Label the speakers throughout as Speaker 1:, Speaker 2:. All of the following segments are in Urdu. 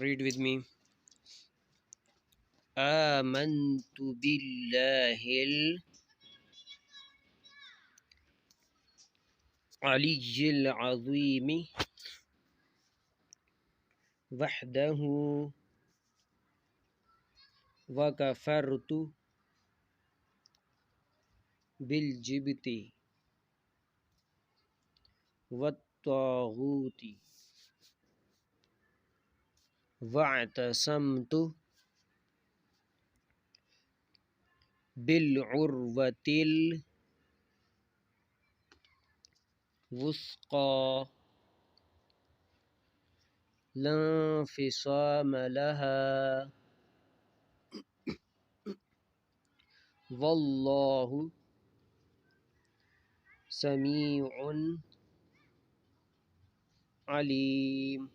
Speaker 1: Read with me. آمنت بالله العلي العظيم وحده وكفرت بالجبت والطاغوت واعتصمت بالعروة الوثقى لا انفصام لها والله سميع عليم.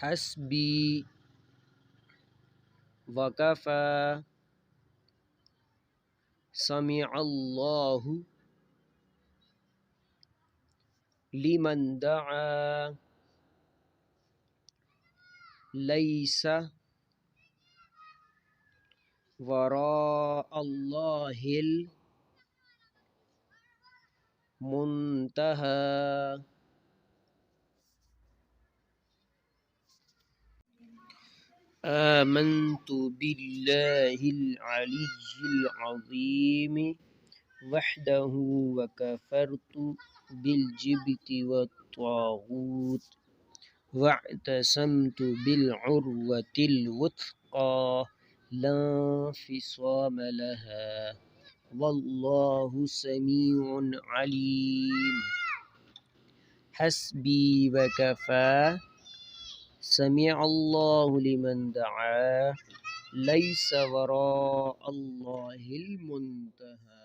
Speaker 1: حسبي وكفى سمع الله لمن دعا ليس وراء الله المنتهى. آمنت بالله العلي العظيم وحده وكفرت بالجبت والطاغوت واعتصمت بالعروة الوثقى لا انفصام لها والله سميع عليم. حسبي وكفى سمع الله لمن دعا ليس وراء الله المنتهى.